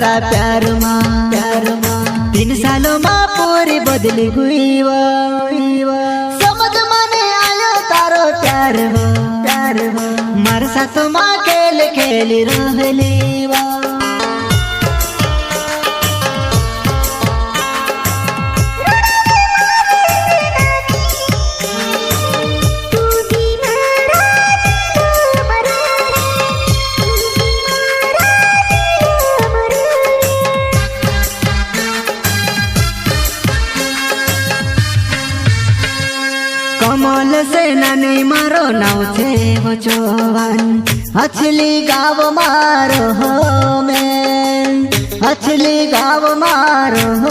तारा प्यार में 3 सालों में पूरी बदली हुई समझ मने आयो तारो प्यार हो मार साथ माँ खेल रहली कमल से नानी मारो नाव छे वो चौहान हछली गाव मारो हो में हछली गाव मारो हो।